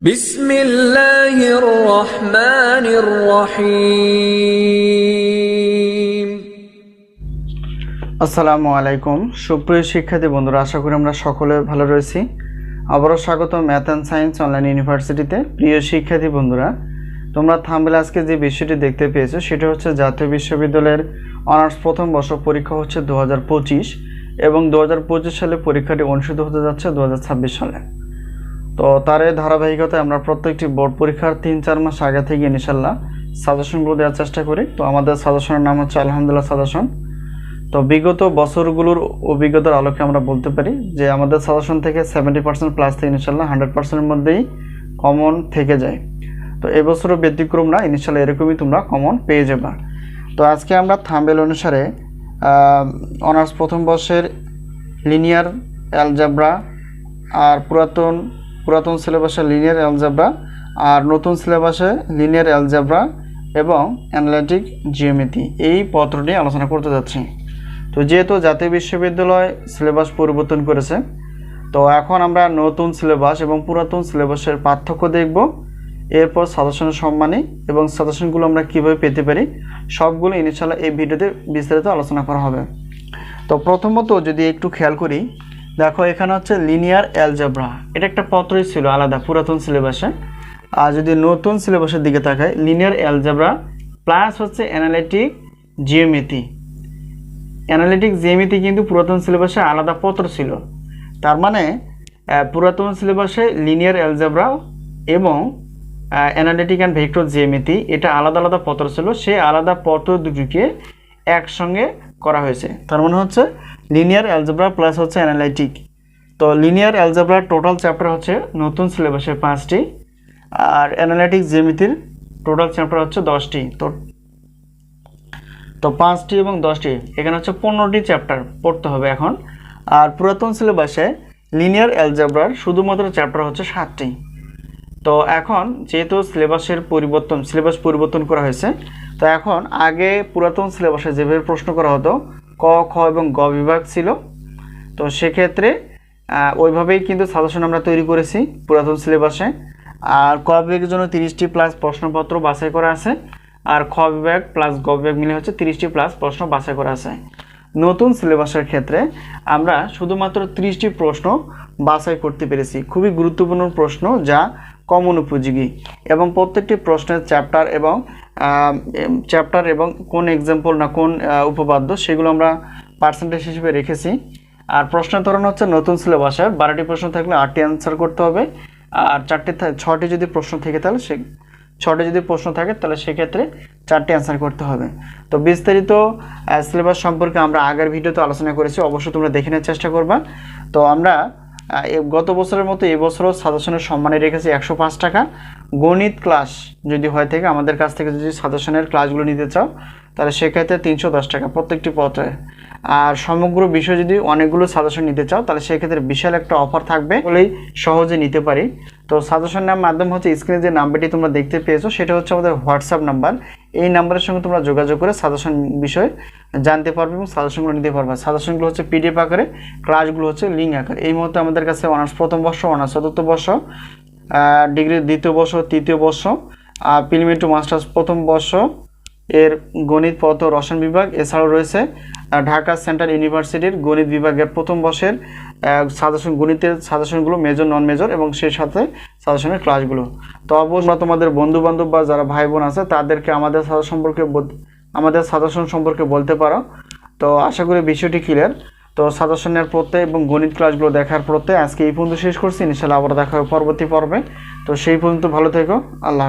বিসমিল্লাহির রহমানির রহিম। আসসালামু আলাইকুম সুপ্রিয় শিক্ষার্থী বন্ধুরা, আশা করি আমরা সকলে ভালো রয়েছি। আবারও স্বাগত ম্যাথ অ্যান্ড সায়েন্স অনলাইন ইউনিভার্সিটিতে। প্রিয় শিক্ষার্থী বন্ধুরা, তোমরা থাম্বনেলে আজকে যে বিষয়টি দেখতে পেয়েছো সেটা হচ্ছে জাতীয় বিশ্ববিদ্যালয়ের অনার্স প্রথম বর্ষ পরীক্ষা হচ্ছে 2025 এবং 2025 সালে পরীক্ষাটি অনুষ্ঠিত হতে যাচ্ছে 2026 সালে। তো তার এই ধারাবাহিকতায় আমরা প্রত্যেকটি বোর্ড পরীক্ষার 3-4 মাস আগে থেকে ইনশাল্লাহ সাজেশনগুলো দেওয়ার চেষ্টা করি। তো আমাদের সাজেশনের নাম হচ্ছে আলহামদুলিল্লাহ সাজেশন। তো বিগত বছরগুলোর অভিজ্ঞতার আলোকে আমরা বলতে পারি যে আমাদের সাজেশন থেকে 70% প্লাস থেকে ইনশাল্লাহ 100%-এর মধ্যেই কমন থেকে যায়। তো এবছরও ব্যতিক্রম না, ইনশাল্লাহ এরকমই তোমরা কমন পেয়ে যাবা। তো আজকে আমরা থাম্বনেল অনুসারে অনার্স প্রথম বর্ষের লিনিয়ার অ্যালজেব্রা আর পুরাতন সিলেবাসে লিনিয়ার অ্যালজেব্রা আর নতুন সিলেবাসে লিনিয়ার অ্যালজেব্রা এবং অ্যানালিটিক জিওমেট্রি এই পত্রটি আলোচনা করতে যাচ্ছি। তো যেহেতু জাতীয় বিশ্ববিদ্যালয় সিলেবাস পরিবর্তন করেছে, তো এখন আমরা নতুন সিলেবাস এবং পুরাতন সিলেবাসের পার্থক্য দেখব। এরপর সাজেশনের সম্মানী এবং সাজেশনগুলো আমরা কীভাবে পেতে পারি সবগুলো ইনশাআল্লাহ এই ভিডিওতে বিস্তারিত আলোচনা করা হবে। তো প্রথমত যদি একটু খেয়াল করি, দেখো এখানে হচ্ছে লিনিয়ার অ্যালজেব্রা, এটা একটা পত্রই ছিল আলাদা পুরাতন সিলেবাসে। আর যদি নতুন সিলেবাসের দিকে তাকাই, লিনিয়ার অ্যালজেব্রা প্লাস হচ্ছে অ্যানালিটিক জিওমেট্রি। অ্যানালিটিক জিওমেট্রি কিন্তু পুরাতন সিলেবাসে আলাদা পত্র ছিল। তার মানে পুরাতন সিলেবাসে লিনিয়ার অ্যালজেব্রা এবং অ্যানালিটিক অ্যান্ড ভেক্টর জিওমেট্রি এটা আলাদা আলাদা পত্র ছিল, সেই আলাদা পত্র দুটিকে একসঙ্গে করা হয়েছে। তার মানে হচ্ছে লিনিয়ার অ্যালজেব্রা প্লাস হচ্ছে অ্যানালিটিক। তো লিনিয়ার অ্যালজেব্রার টোটাল চ্যাপ্টার হচ্ছে নতুন সিলেবাসে 5টি, আর অ্যানালিটিক জিওমেট্রির টোটাল চ্যাপ্টার হচ্ছে 10টি। তো 5টি এবং 10টি এখানে হচ্ছে 15টি চ্যাপ্টার পড়তে হবে এখন। আর পুরাতন সিলেবাসে লিনিয়ার অ্যালজেব্রার শুধুমাত্র চ্যাপ্টার হচ্ছে 7টি। তো এখন যেহেতু সিলেবাস পরিবর্তন করা হয়েছে, তো এখন আগে পুরাতন সিলেবাসে যেভাবে প্রশ্ন করা হতো ক, খ এবং গ বিভাগ ছিল, তো সেক্ষেত্রে ওইভাবেই কিন্তু সাজেশন আমরা তৈরি করেছি পুরাতন সিলেবাসে। আর ক বিভাগের জন্য 30টি প্লাস প্রশ্নপত্র বাছাই করা আছে, আর খ বিভাগ প্লাস গ বিভাগ মিলে হচ্ছে 30টি প্লাস প্রশ্ন বাছাই করা আছে। নতুন সিলেবাসের ক্ষেত্রে আমরা শুধুমাত্র 30টি প্রশ্ন বাছাই করতে পেরেছি, খুবই গুরুত্বপূর্ণ প্রশ্ন যা কমন উপযোগী, এবং প্রত্যেকটি প্রশ্নের চ্যাপ্টার এবং কোন এক্সাম্পল না কোন উপপাদ্য সেগুলো আমরা পার্সেন্টেজ হিসেবে রেখেছি। আর প্রশ্নের ধরন হচ্ছে নতুন সিলেবাসে 12টি প্রশ্ন থাকলে 8টি অ্যান্সার করতে হবে, আর 6টি যদি প্রশ্ন থাকে তাহলে সেক্ষেত্রে 4টি অ্যান্সার করতে হবে। তো বিস্তারিত সিলেবাস সম্পর্কে আমরা আগের ভিডিওতে আলোচনা করেছি, অবশ্যই তোমরা দেখে নেওয়ার চেষ্টা করবা। তো আমরা গত বছরের মতো এবছরও সাজেশনের সম্মানে রেখেছি 105 টাকা। গণিত ক্লাস যদি হয় থাকে আমাদের কাছ থেকে যদি সাজেশনের ক্লাসগুলো নিতে চাও তাহলে সেক্ষেত্রে 310 টাকা প্রত্যেকটি পত্রে। আর সমগ্র বিষয় যদি অনেকগুলো সাজেশন নিতে চাও তাহলে সেক্ষেত্রে বিশাল একটা অফার থাকবে, বলেই সহজে নিতে পারি। তো সাজেশনের মাধ্যম হচ্ছে স্ক্রিনে যে নাম্বারটি তোমরা দেখতে পেয়েছো সেটা হচ্ছে আমাদের হোয়াটসঅ্যাপ নাম্বার। এই নাম্বারের সঙ্গে তোমরা যোগাযোগ করে সাজেশন বিষয়ে জানতে পারবে এবং সাজেশনগুলো নিতে পারবে। সাজেশনগুলো হচ্ছে পিডিএফ আকারে, ক্লাসগুলো হচ্ছে লিঙ্ক আকারে। এই মুহূর্তে আমাদের কাছে অনার্স প্রথম বর্ষ, অনার্স চতুর্থ বর্ষ, ডিগ্রি দ্বিতীয় বর্ষ, তৃতীয় বর্ষ, প্রিলিমিনারি টু মাস্টার্স প্রথম বর্ষ এর গণিত পদার্থ রসায়ন বিভাগ, এছাড়াও রয়েছে ঢাকা সেন্ট্রাল ইউনিভার্সিটির গণিত বিভাগের প্রথম বর্ষের গণিতের সাজেশনগুলো, মেজর নন মেজর, এবং সেই সাথে সাজেশনের ক্লাসগুলো। তো অবশ্যই তোমাদের বন্ধুবান্ধব বা যারা ভাই বোন আছে তাদেরকে আমাদের সাজেশন সম্পর্কে বলতে পারো। তো আশা করি বিষয়টি ক্লিয়ার। তো সাজেশনের প্রত্যয় এবং গণিত ক্লাসগুলো দেখার প্রত্যয় আজকে এই পর্যন্ত শেষ করছি। ইনশাআল্লাহ আবার দেখা হবে পরবর্তী পর্বে। তো সেই পর্যন্ত ভালো থেকো, আল্লাহ হাফেজ।